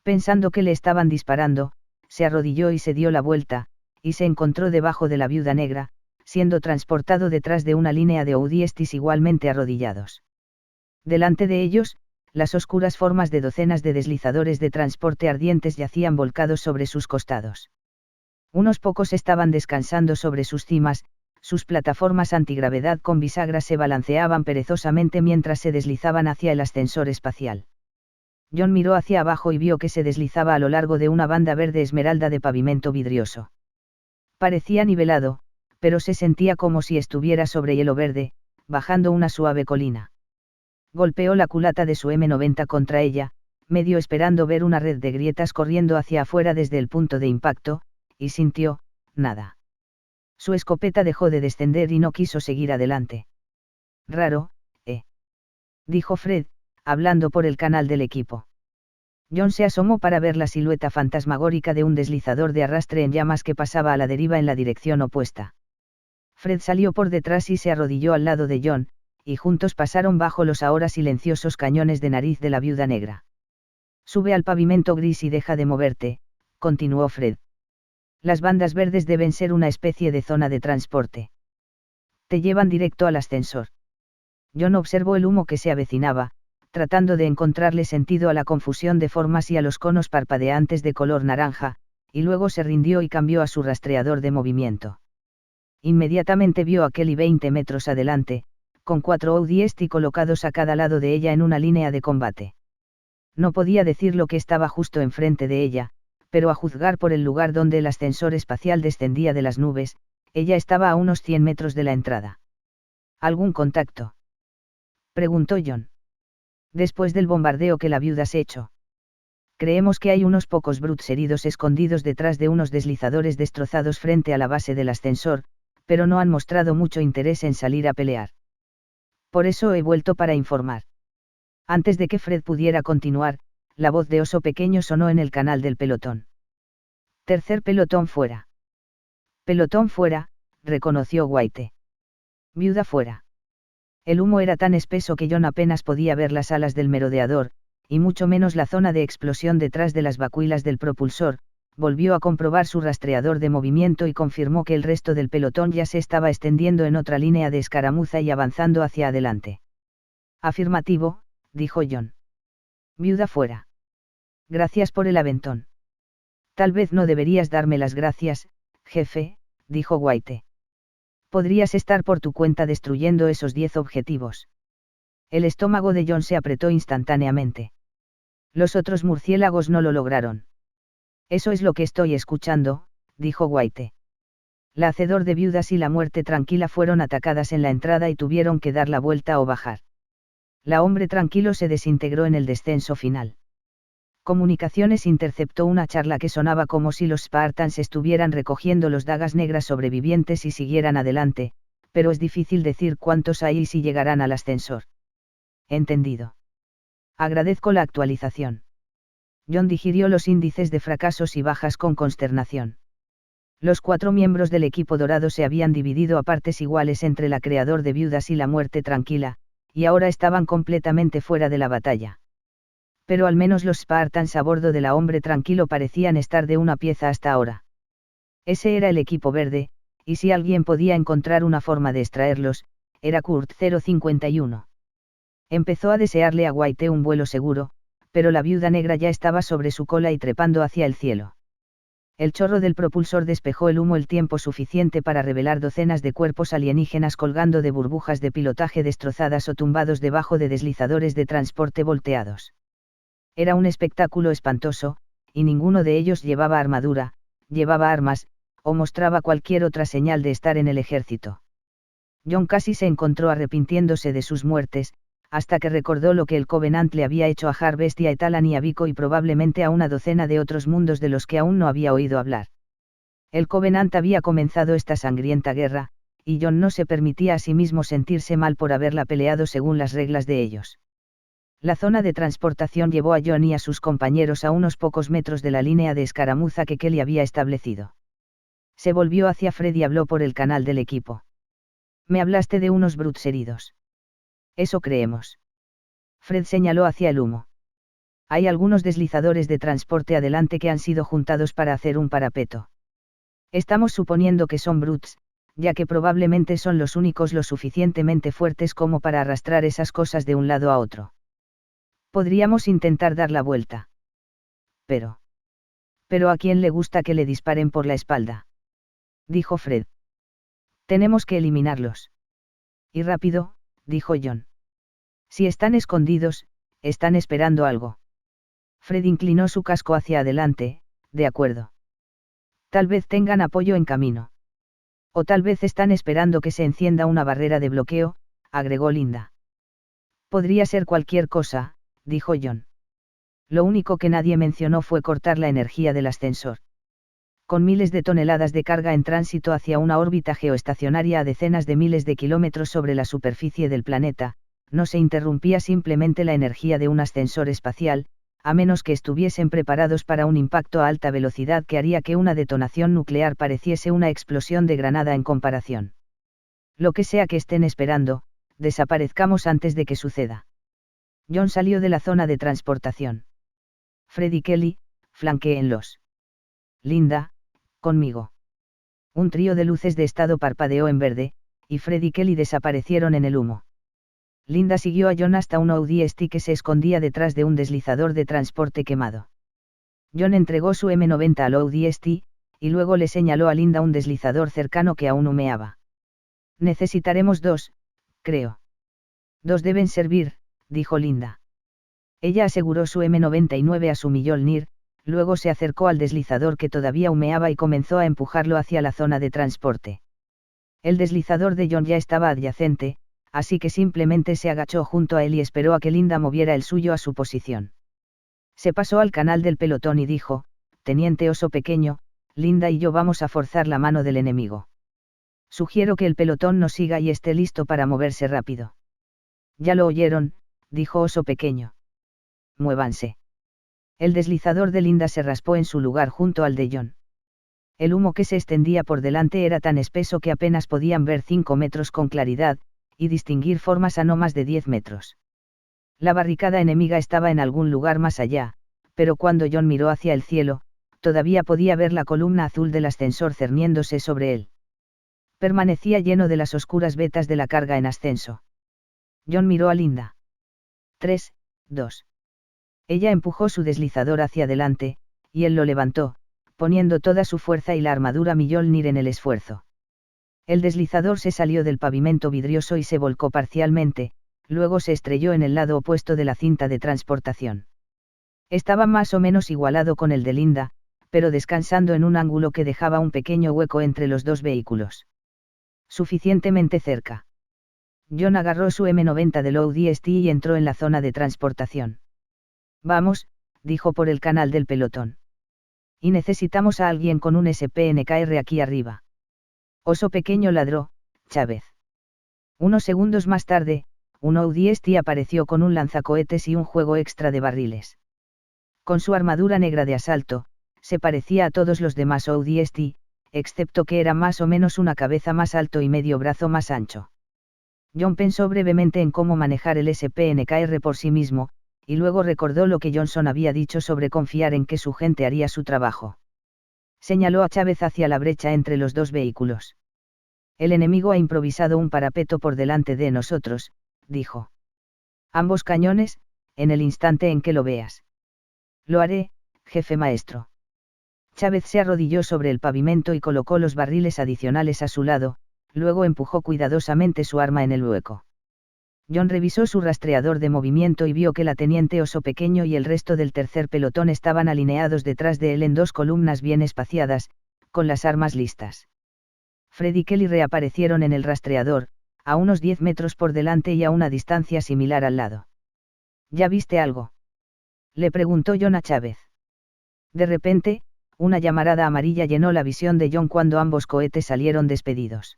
Pensando que le estaban disparando, se arrodilló y se dio la vuelta, y se encontró debajo de la Viuda Negra, siendo transportado detrás de una línea de audiestis igualmente arrodillados. Delante de ellos, las oscuras formas de docenas de deslizadores de transporte ardientes yacían volcados sobre sus costados. Unos pocos estaban descansando sobre sus cimas, sus plataformas antigravedad con bisagras se balanceaban perezosamente mientras se deslizaban hacia el ascensor espacial. John miró hacia abajo y vio que se deslizaba a lo largo de una banda verde esmeralda de pavimento vidrioso. Parecía nivelado, pero se sentía como si estuviera sobre hielo verde, bajando una suave colina. Golpeó la culata de su M90 contra ella, medio esperando ver una red de grietas corriendo hacia afuera desde el punto de impacto, y sintió, nada. Su escopeta dejó de descender y no quiso seguir adelante. Raro, dijo Fred, hablando por el canal del equipo. John se asomó para ver la silueta fantasmagórica de un deslizador de arrastre en llamas que pasaba a la deriva en la dirección opuesta. Fred salió por detrás y se arrodilló al lado de John, y juntos pasaron bajo los ahora silenciosos cañones de nariz de la Viuda Negra. Sube al pavimento gris y deja de moverte, continuó Fred. Las bandas verdes deben ser una especie de zona de transporte. Te llevan directo al ascensor. John observó el humo que se avecinaba, tratando de encontrarle sentido a la confusión de formas y a los conos parpadeantes de color naranja, y luego se rindió y cambió a su rastreador de movimiento. Inmediatamente vio a Kelly 20 metros adelante, con 4 ODST colocados a cada lado de ella en una línea de combate. No podía decir lo que estaba justo enfrente de ella, pero a juzgar por el lugar donde el ascensor espacial descendía de las nubes, ella estaba a unos 100 metros de la entrada. ¿Algún contacto?, preguntó John. Después del bombardeo que la viuda se echó. Creemos que hay unos pocos brutes heridos escondidos detrás de unos deslizadores destrozados frente a la base del ascensor, pero no han mostrado mucho interés en salir a pelear. Por eso he vuelto para informar. Antes de que Fred pudiera continuar, la voz de Oso Pequeño sonó en el canal del pelotón. Tercer pelotón fuera. Pelotón fuera, reconoció White. Viuda fuera. El humo era tan espeso que John apenas podía ver las alas del merodeador, y mucho menos la zona de explosión detrás de las vacuilas del propulsor. Volvió a comprobar su rastreador de movimiento y confirmó que el resto del pelotón ya se estaba extendiendo en otra línea de escaramuza y avanzando hacia adelante. Afirmativo, dijo John. Viuda fuera. Gracias por el aventón. Tal vez no deberías darme las gracias, jefe, dijo White. Podrías estar por tu cuenta destruyendo esos 10 objetivos. El estómago de John se apretó instantáneamente. Los otros murciélagos no lo lograron. Eso es lo que estoy escuchando, dijo White. La Hacedor de Viudas y la Muerte Tranquila fueron atacadas en la entrada y tuvieron que dar la vuelta o bajar. La Hombre Tranquilo se desintegró en el descenso final. Comunicaciones interceptó una charla que sonaba como si los Spartans estuvieran recogiendo los Dagas Negras sobrevivientes y siguieran adelante, pero es difícil decir cuántos hay y si llegarán al ascensor. Entendido. Agradezco la actualización. John digirió los índices de fracasos y bajas con consternación. Los 4 miembros del equipo dorado se habían dividido a partes iguales entre la Creador de Viudas y la Muerte Tranquila, y ahora estaban completamente fuera de la batalla. Pero al menos los Spartans a bordo de la Hombre Tranquilo parecían estar de una pieza hasta ahora. Ese era el equipo verde, y si alguien podía encontrar una forma de extraerlos, era Kurt 051. Empezó a desearle a White un vuelo seguro, pero la Viuda Negra ya estaba sobre su cola y trepando hacia el cielo. El chorro del propulsor despejó el humo el tiempo suficiente para revelar docenas de cuerpos alienígenas colgando de burbujas de pilotaje destrozadas o tumbados debajo de deslizadores de transporte volteados. Era un espectáculo espantoso, y ninguno de ellos llevaba armadura, llevaba armas, o mostraba cualquier otra señal de estar en el ejército. John casi se encontró arrepintiéndose de sus muertes, hasta que recordó lo que el Covenant le había hecho a Harvest y a Etalan y a Vico y probablemente a una docena de otros mundos de los que aún no había oído hablar. El Covenant había comenzado esta sangrienta guerra, y John no se permitía a sí mismo sentirse mal por haberla peleado según las reglas de ellos. La zona de transportación llevó a John y a sus compañeros a unos pocos metros de la línea de escaramuza que Kelly había establecido. Se volvió hacia Fred y habló por el canal del equipo. Me hablaste de unos brutes heridos. Eso creemos. Fred señaló hacia el humo. Hay algunos deslizadores de transporte adelante que han sido juntados para hacer un parapeto. Estamos suponiendo que son Brutes, ya que probablemente son los únicos lo suficientemente fuertes como para arrastrar esas cosas de un lado a otro. Podríamos intentar dar la vuelta. Pero ¿a quién le gusta que le disparen por la espalda?, dijo Fred. Tenemos que eliminarlos. Y rápido, dijo John. Si están escondidos, están esperando algo. Fred inclinó su casco hacia adelante, de acuerdo. Tal vez tengan apoyo en camino. O tal vez están esperando que se encienda una barrera de bloqueo, agregó Linda. Podría ser cualquier cosa, dijo John. Lo único que nadie mencionó fue cortar la energía del ascensor. Con miles de toneladas de carga en tránsito hacia una órbita geoestacionaria a decenas de miles de kilómetros sobre la superficie del planeta, no se interrumpía simplemente la energía de un ascensor espacial, a menos que estuviesen preparados para un impacto a alta velocidad que haría que una detonación nuclear pareciese una explosión de granada en comparación. Lo que sea que estén esperando, desaparezcamos antes de que suceda. John salió de la zona de transportación. Fred y Kelly, flanquéenlos. Linda, conmigo. Un trío de luces de estado parpadeó en verde, y Fred y Kelly desaparecieron en el humo. Linda siguió a John hasta un Audi ST que se escondía detrás de un deslizador de transporte quemado. John entregó su M90 al Audi ST, y luego le señaló a Linda un deslizador cercano que aún humeaba. Necesitaremos 2, creo. 2 deben servir, dijo Linda. Ella aseguró su M99 a su Mjolnir, luego se acercó al deslizador que todavía humeaba y comenzó a empujarlo hacia la zona de transporte. El deslizador de John ya estaba adyacente, así que simplemente se agachó junto a él y esperó a que Linda moviera el suyo a su posición. Se pasó al canal del pelotón y dijo: Teniente Oso Pequeño, Linda y yo vamos a forzar la mano del enemigo. Sugiero que el pelotón nos siga y esté listo para moverse rápido. Ya lo oyeron, dijo Oso Pequeño. Muévanse. El deslizador de Linda se raspó en su lugar junto al de John. El humo que se extendía por delante era tan espeso que apenas podían ver 5 metros con claridad, y distinguir formas a no más de 10 metros. La barricada enemiga estaba en algún lugar más allá, pero cuando John miró hacia el cielo, todavía podía ver la columna azul del ascensor cerniéndose sobre él. Permanecía lleno de las oscuras vetas de la carga en ascenso. John miró a Linda. 3, 2. Ella empujó su deslizador hacia adelante, y él lo levantó, poniendo toda su fuerza y la armadura Mjolnir en el esfuerzo. El deslizador se salió del pavimento vidrioso y se volcó parcialmente, luego se estrelló en el lado opuesto de la cinta de transportación. Estaba más o menos igualado con el de Linda, pero descansando en un ángulo que dejaba un pequeño hueco entre los dos vehículos. Suficientemente cerca. John agarró su M90 del Audi ST y entró en la zona de transportación. Vamos, dijo por el canal del pelotón. Y necesitamos a alguien con un SPNKR aquí arriba. Oso Pequeño ladró, Chávez. Unos segundos más tarde, un Audi ST apareció con un lanzacohetes y un juego extra de barriles. Con su armadura negra de asalto, se parecía a todos los demás Audi ST, excepto que era más o menos una cabeza más alto y medio brazo más ancho. John pensó brevemente en cómo manejar el SPNKR por sí mismo, y luego recordó lo que Johnson había dicho sobre confiar en que su gente haría su trabajo. Señaló a Chávez hacia la brecha entre los dos vehículos. El enemigo ha improvisado un parapeto por delante de nosotros, dijo. Ambos cañones, en el instante en que lo veas. Lo haré, jefe maestro. Chávez se arrodilló sobre el pavimento y colocó los barriles adicionales a su lado, luego empujó cuidadosamente su arma en el hueco. John revisó su rastreador de movimiento y vio que la teniente Oso Pequeño y el resto del tercer pelotón estaban alineados detrás de él en 2 columnas bien espaciadas, con las armas listas. Fred y Kelly reaparecieron en el rastreador, a unos 10 metros por delante y a una distancia similar al lado. ¿Ya viste algo?, le preguntó John a Chávez. De repente, una llamarada amarilla llenó la visión de John cuando ambos cohetes salieron despedidos.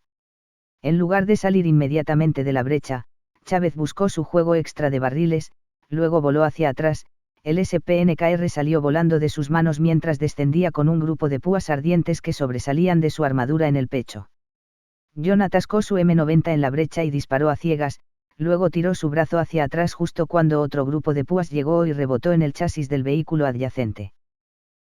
En lugar de salir inmediatamente de la brecha, Chávez buscó su juego extra de barriles, luego voló hacia atrás, el SPNKR salió volando de sus manos mientras descendía con un grupo de púas ardientes que sobresalían de su armadura en el pecho. John atascó su M90 en la brecha y disparó a ciegas, luego tiró su brazo hacia atrás justo cuando otro grupo de púas llegó y rebotó en el chasis del vehículo adyacente.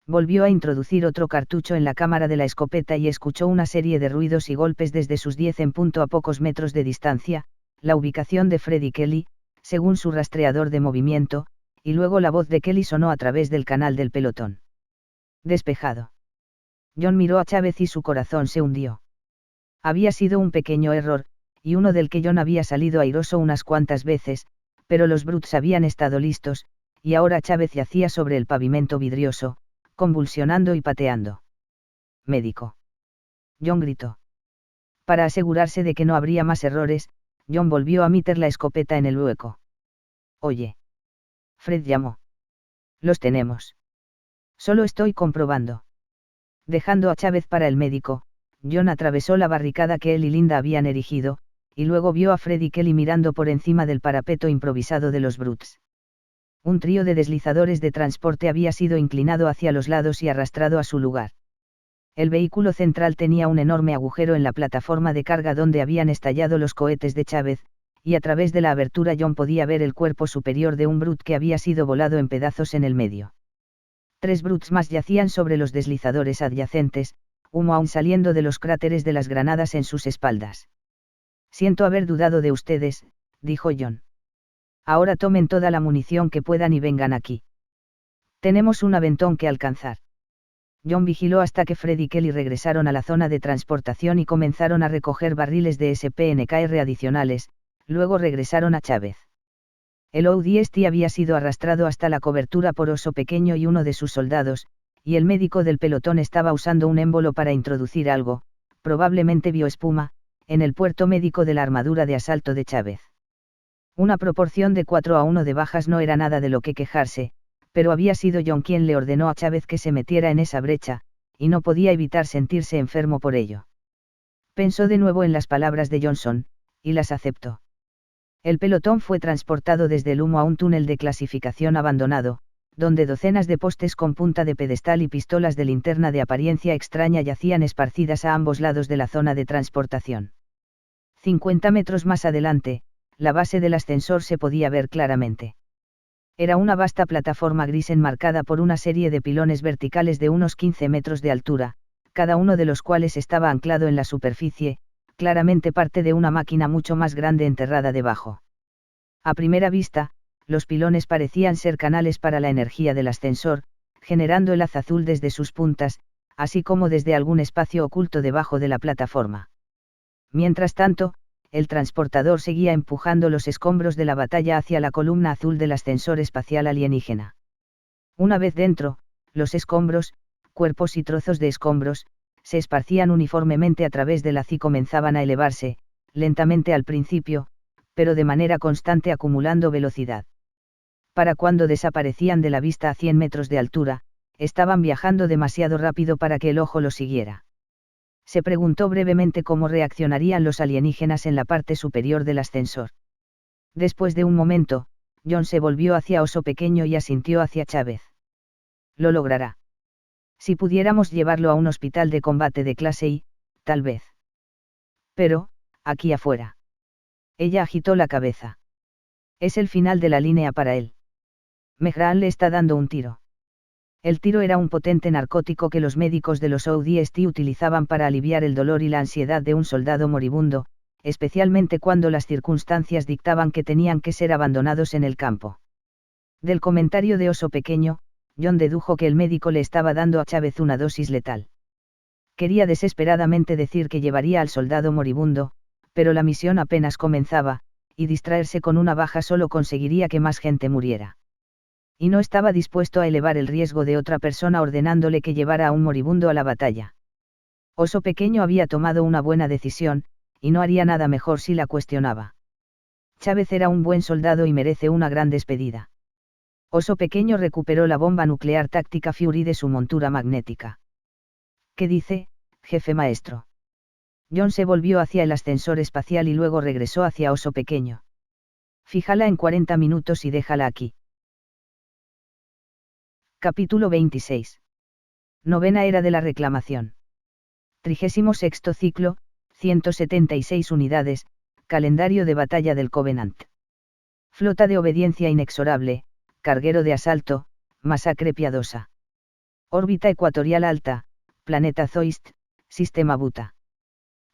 Volvió a introducir otro cartucho en la cámara de la escopeta y escuchó una serie de ruidos y golpes desde sus 10 en punto a pocos metros de distancia, la ubicación de Freddie Kelly, según su rastreador de movimiento, y luego la voz de Kelly sonó a través del canal del pelotón. Despejado. John miró a Chávez y su corazón se hundió. Había sido un pequeño error, y uno del que John había salido airoso unas cuantas veces, pero los Brutes habían estado listos, y ahora Chávez yacía sobre el pavimento vidrioso, convulsionando y pateando. Médico. John gritó. Para asegurarse de que no habría más errores, John volvió a meter la escopeta en el hueco. Oye. Fred llamó. Los tenemos. Solo estoy comprobando. Dejando a Chávez para el médico, John atravesó la barricada que él y Linda habían erigido, y luego vio a Fred y Kelly mirando por encima del parapeto improvisado de los Brutes. Un trío de deslizadores de transporte había sido inclinado hacia los lados y arrastrado a su lugar. El vehículo central tenía un enorme agujero en la plataforma de carga donde habían estallado los cohetes de Chávez, y a través de la abertura John podía ver el cuerpo superior de un Brute que había sido volado en pedazos en el medio. 3 Brutes más yacían sobre los deslizadores adyacentes, humo aún saliendo de los cráteres de las granadas en sus espaldas. Siento haber dudado de ustedes, dijo John. Ahora tomen toda la munición que puedan y vengan aquí. Tenemos un aventón que alcanzar. John vigiló hasta que Fred y Kelly regresaron a la zona de transportación y comenzaron a recoger barriles de SPNKR adicionales, luego regresaron a Chávez. El ODST había sido arrastrado hasta la cobertura por Oso Pequeño y uno de sus soldados, y el médico del pelotón estaba usando un émbolo para introducir algo, probablemente bioespuma, en el puerto médico de la armadura de asalto de Chávez. Una proporción de 4-1 de bajas no era nada de lo que quejarse, pero había sido John quien le ordenó a Chávez que se metiera en esa brecha, y no podía evitar sentirse enfermo por ello. Pensó de nuevo en las palabras de Johnson, y las aceptó. El pelotón fue transportado desde el humo a un túnel de clasificación abandonado, donde docenas de postes con punta de pedestal y pistolas de linterna de apariencia extraña yacían esparcidas a ambos lados de la zona de transportación. 50 metros más adelante, la base del ascensor se podía ver claramente. Era una vasta plataforma gris enmarcada por una serie de pilones verticales de unos 15 metros de altura, cada uno de los cuales estaba anclado en la superficie, claramente parte de una máquina mucho más grande enterrada debajo. A primera vista, los pilones parecían ser canales para la energía del ascensor, generando el haz azul desde sus puntas, así como desde algún espacio oculto debajo de la plataforma. Mientras tanto, el transportador seguía empujando los escombros de la batalla hacia la columna azul del ascensor espacial alienígena. Una vez dentro, los escombros, cuerpos y trozos de escombros, se esparcían uniformemente a través del haz y comenzaban a elevarse, lentamente al principio, pero de manera constante acumulando velocidad. Para cuando desaparecían de la vista a 100 metros de altura, estaban viajando demasiado rápido para que el ojo los siguiera. Se preguntó brevemente cómo reaccionarían los alienígenas en la parte superior del ascensor. Después de un momento, John se volvió hacia Oso Pequeño y asintió hacia Chávez. Lo logrará. Si pudiéramos llevarlo a un hospital de combate de clase I, tal vez. Pero, aquí afuera. Ella agitó la cabeza. Es el final de la línea para él. Mehran le está dando un tiro. El tiro era un potente narcótico que los médicos de los ODST utilizaban para aliviar el dolor y la ansiedad de un soldado moribundo, especialmente cuando las circunstancias dictaban que tenían que ser abandonados en el campo. Del comentario de Oso Pequeño, John dedujo que el médico le estaba dando a Chávez una dosis letal. Quería desesperadamente decir que llevaría al soldado moribundo, pero la misión apenas comenzaba, y distraerse con una baja solo conseguiría que más gente muriera. Y no estaba dispuesto a elevar el riesgo de otra persona ordenándole que llevara a un moribundo a la batalla. Oso Pequeño había tomado una buena decisión, y no haría nada mejor si la cuestionaba. Chávez era un buen soldado y merece una gran despedida. Oso Pequeño recuperó la bomba nuclear táctica Fury de su montura magnética. ¿Qué dice, jefe maestro? John se volvió hacia el ascensor espacial y luego regresó hacia Oso Pequeño. Fíjala en 40 minutos y déjala aquí. Capítulo 26. Novena era de la reclamación. 36º ciclo, 176 unidades, Calendario de batalla del Covenant. Flota de obediencia inexorable, carguero de asalto, masacre piadosa. Órbita ecuatorial alta, planeta Zoist, sistema Buta.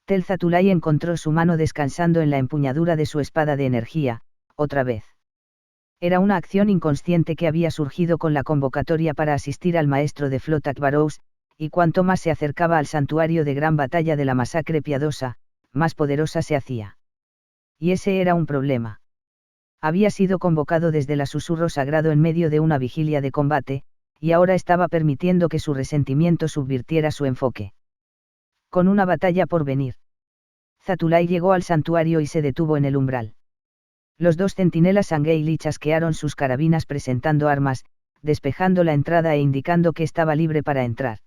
Tel-Zatulai encontró su mano descansando en la empuñadura de su espada de energía, otra vez. Era una acción inconsciente que había surgido con la convocatoria para asistir al maestro de flota Kvarous, y cuanto más se acercaba al santuario de gran batalla de la masacre piadosa, más poderosa se hacía. Y ese era un problema. Había sido convocado desde el susurro sagrado en medio de una vigilia de combate, y ahora estaba permitiendo que su resentimiento subvirtiera su enfoque. Con una batalla por venir. Zatulai llegó al santuario y se detuvo en el umbral. Los dos centinelas Sangeili chasquearon sus carabinas presentando armas, despejando la entrada e indicando que estaba libre para entrar.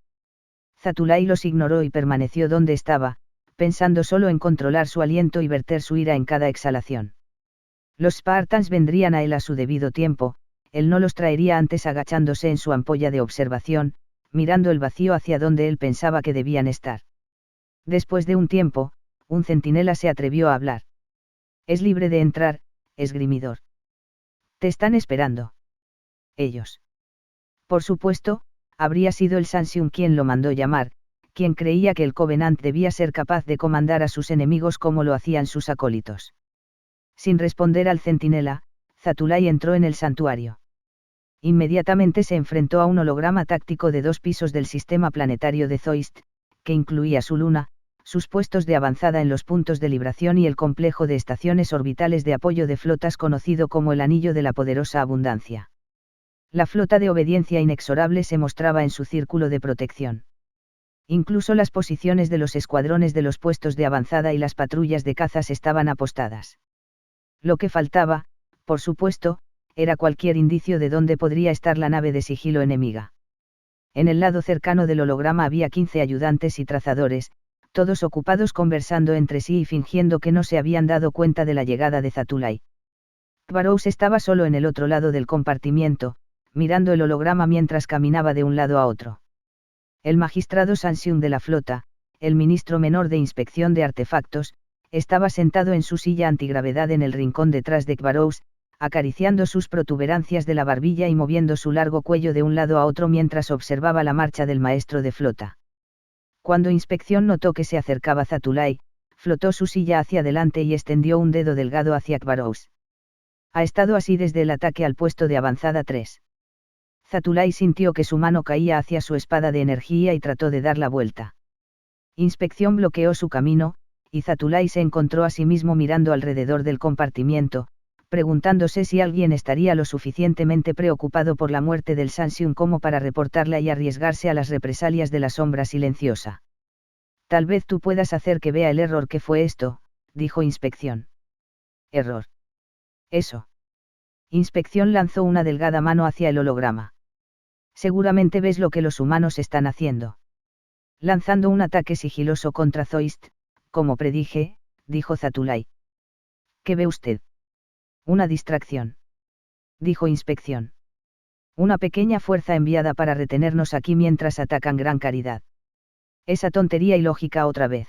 Zatulai los ignoró y permaneció donde estaba, pensando solo en controlar su aliento y verter su ira en cada exhalación. Los Spartans vendrían a él a su debido tiempo, él no los traería antes agachándose en su ampolla de observación, mirando el vacío hacia donde él pensaba que debían estar. Después de un tiempo, un centinela se atrevió a hablar. Es libre de entrar, esgrimidor. Te están esperando. Ellos. Por supuesto, habría sido el Sansium quien lo mandó llamar, quien creía que el Covenant debía ser capaz de comandar a sus enemigos como lo hacían sus acólitos. Sin responder al centinela, Zatulai entró en el santuario. Inmediatamente se enfrentó a un holograma táctico de 2 pisos del sistema planetario de Zoist, que incluía su luna, sus puestos de avanzada en los puntos de libración y el complejo de estaciones orbitales de apoyo de flotas conocido como el Anillo de la Poderosa Abundancia. La flota de obediencia inexorable se mostraba en su círculo de protección. Incluso las posiciones de los escuadrones de los puestos de avanzada y las patrullas de cazas estaban apostadas. Lo que faltaba, por supuesto, era cualquier indicio de dónde podría estar la nave de sigilo enemiga. En el lado cercano del holograma había 15 ayudantes y trazadores, todos ocupados conversando entre sí y fingiendo que no se habían dado cuenta de la llegada de Zatulai. Kvarous estaba solo en el otro lado del compartimiento, mirando el holograma mientras caminaba de un lado a otro. El magistrado Sansium de la flota, el ministro menor de inspección de artefactos, estaba sentado en su silla antigravedad en el rincón detrás de Kvarous, acariciando sus protuberancias de la barbilla y moviendo su largo cuello de un lado a otro mientras observaba la marcha del maestro de flota. Cuando Inspección notó que se acercaba Zatulai, flotó su silla hacia adelante y extendió un dedo delgado hacia Kvarous. Ha estado así desde el ataque al puesto de avanzada 3. Zatulai sintió que su mano caía hacia su espada de energía y trató de dar la vuelta. Inspección bloqueó su camino, y Zatulai se encontró a sí mismo mirando alrededor del compartimiento, preguntándose si alguien estaría lo suficientemente preocupado por la muerte del Sansium como para reportarla y arriesgarse a las represalias de la sombra silenciosa. Tal vez tú puedas hacer que vea el error que fue esto, dijo Inspección. Error. Eso. Inspección lanzó una delgada mano hacia el holograma. Seguramente ves lo que los humanos están haciendo. Lanzando un ataque sigiloso contra Zoist, como predije, dijo Zatulai. ¿Qué ve usted? Una distracción. Dijo Inspección. Una pequeña fuerza enviada para retenernos aquí mientras atacan Gran Caridad. Esa tontería ilógica otra vez.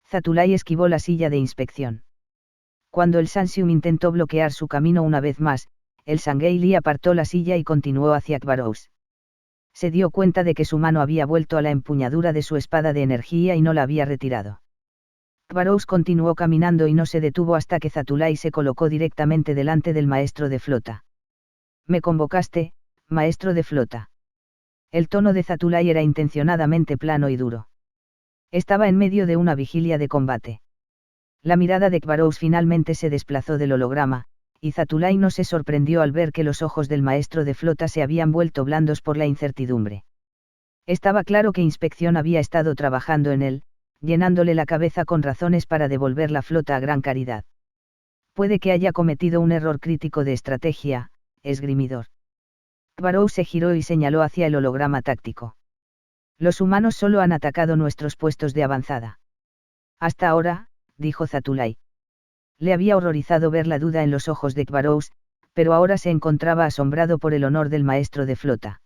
Zatulai esquivó la silla de Inspección. Cuando el Sansium intentó bloquear su camino una vez más, el Sangeili apartó la silla y continuó hacia Kvarous. Se dio cuenta de que su mano había vuelto a la empuñadura de su espada de energía y no la había retirado. Kvarous continuó caminando y no se detuvo hasta que Zatulai se colocó directamente delante del maestro de flota. «Me convocaste, maestro de flota». El tono de Zatulai era intencionadamente plano y duro. Estaba en medio de una vigilia de combate. La mirada de Kvarous finalmente se desplazó del holograma, y Zatulai no se sorprendió al ver que los ojos del maestro de flota se habían vuelto blandos por la incertidumbre. Estaba claro que Inspección había estado trabajando en él, llenándole la cabeza con razones para devolver la flota a Gran Caridad. Puede que haya cometido un error crítico de estrategia, esgrimidor. Kvarous se giró y señaló hacia el holograma táctico. Los humanos solo han atacado nuestros puestos de avanzada. Hasta ahora, dijo Zatulai. Le había horrorizado ver la duda en los ojos de Kvarous, pero ahora se encontraba asombrado por el honor del maestro de flota.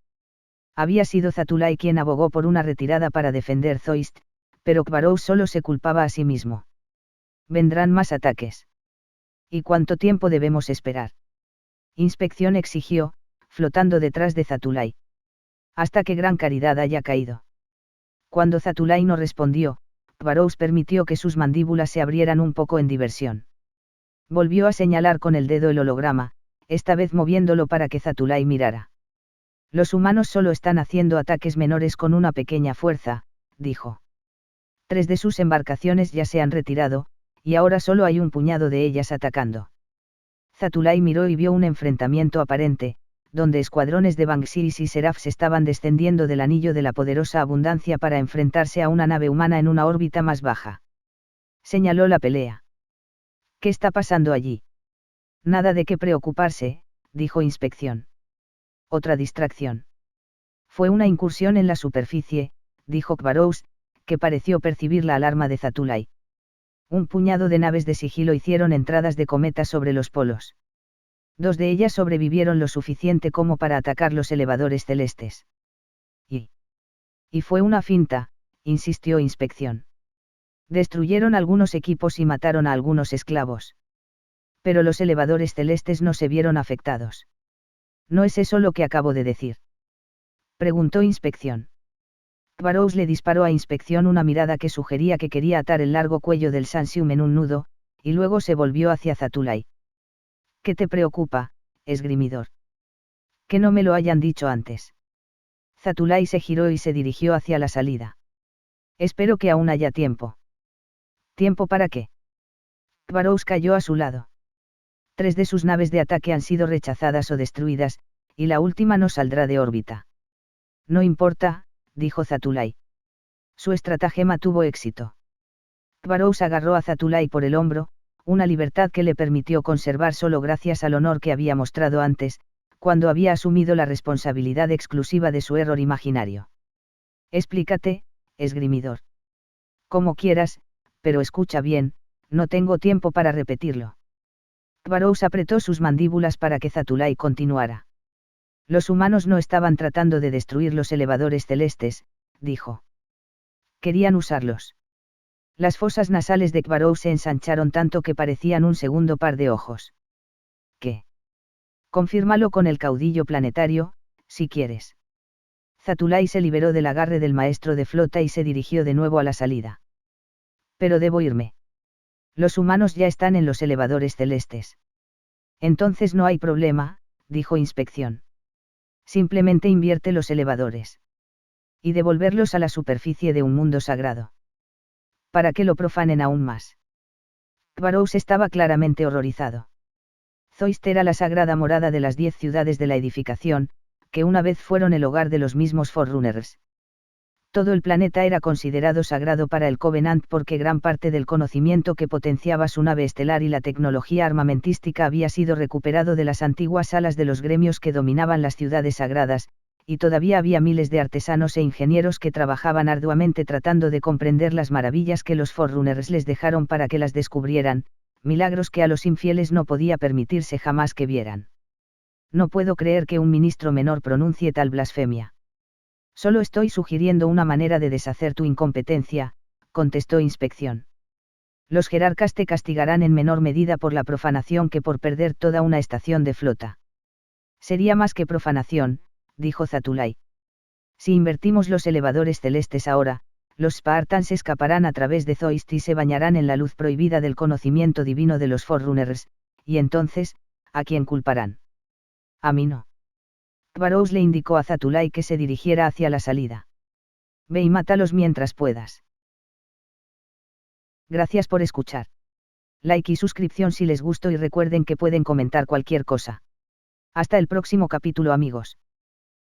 Había sido Zatulai quien abogó por una retirada para defender Zoist, pero Kvarous solo se culpaba a sí mismo. Vendrán más ataques. ¿Y cuánto tiempo debemos esperar? Inspección exigió, flotando detrás de Zatulai. Hasta que Gran Caridad haya caído. Cuando Zatulai no respondió, Barrows permitió que sus mandíbulas se abrieran un poco en diversión. Volvió a señalar con el dedo el holograma, esta vez moviéndolo para que Zatulai mirara. Los humanos solo están haciendo ataques menores con una pequeña fuerza, dijo. 3 de sus embarcaciones ya se han retirado, y ahora solo hay un puñado de ellas atacando. Zatulai miró y vio un enfrentamiento aparente, donde escuadrones de Banshees y Seraphs estaban descendiendo del anillo de la poderosa abundancia para enfrentarse a una nave humana en una órbita más baja. Señaló la pelea. ¿Qué está pasando allí? Nada de qué preocuparse, dijo Inspección. Otra distracción. Fue una incursión en la superficie, dijo Barrows, que pareció percibir la alarma de Zatulai. Un puñado de naves de sigilo hicieron entradas de cometas sobre los polos. 2 de ellas sobrevivieron lo suficiente como para atacar los elevadores celestes. Y fue una finta, insistió Inspección. Destruyeron algunos equipos y mataron a algunos esclavos. Pero los elevadores celestes no se vieron afectados. ¿No es eso lo que acabo de decir? Preguntó Inspección. Barrows le disparó a Inspección una mirada que sugería que quería atar el largo cuello del Sansium en un nudo, y luego se volvió hacia Zatulai. ¿Qué te preocupa, esgrimidor? Que no me lo hayan dicho antes. Zatulai se giró y se dirigió hacia la salida. Espero que aún haya tiempo. ¿Tiempo para qué? Barrows cayó a su lado. 3 de sus naves de ataque han sido rechazadas o destruidas, y la última no saldrá de órbita. No importa, dijo Zatulai. Su estratagema tuvo éxito. Barrows agarró a Zatulai por el hombro, una libertad que le permitió conservar solo gracias al honor que había mostrado antes, cuando había asumido la responsabilidad exclusiva de su error imaginario. Explícate, esgrimidor. Como quieras, pero escucha bien, no tengo tiempo para repetirlo. Barrows apretó sus mandíbulas para que Zatulai continuara. Los humanos no estaban tratando de destruir los elevadores celestes, dijo. Querían usarlos. Las fosas nasales de Barrows se ensancharon tanto que parecían un segundo par de ojos. ¿Qué? Confírmalo con el caudillo planetario, si quieres. Zatulai se liberó del agarre del maestro de flota y se dirigió de nuevo a la salida. Pero debo irme. Los humanos ya están en los elevadores celestes. Entonces no hay problema, dijo Inspección. Simplemente invierte los elevadores. Y devolverlos a la superficie de un mundo sagrado. Para que lo profanen aún más. Barrows estaba claramente horrorizado. Zoist era la sagrada morada de las 10 ciudades de la edificación, que una vez fueron el hogar de los mismos Forerunners. Todo el planeta era considerado sagrado para el Covenant porque gran parte del conocimiento que potenciaba su nave estelar y la tecnología armamentística había sido recuperado de las antiguas salas de los gremios que dominaban las ciudades sagradas, y todavía había miles de artesanos e ingenieros que trabajaban arduamente tratando de comprender las maravillas que los Forerunners les dejaron para que las descubrieran, milagros que a los infieles no podía permitirse jamás que vieran. No puedo creer que un ministro menor pronuncie tal blasfemia. Solo estoy sugiriendo una manera de deshacer tu incompetencia, contestó Inspección. Los jerarcas te castigarán en menor medida por la profanación que por perder toda una estación de flota. Sería más que profanación, dijo Zatulai. Si invertimos los elevadores celestes ahora, los Spartans escaparán a través de Zoist y se bañarán en la luz prohibida del conocimiento divino de los Forerunners, y entonces, ¿a quién culparán? A mí no. Barrows le indicó a Zatulai que se dirigiera hacia la salida. Ve y mátalos mientras puedas. Gracias por escuchar. Like y suscripción si les gustó y recuerden que pueden comentar cualquier cosa. Hasta el próximo capítulo, amigos.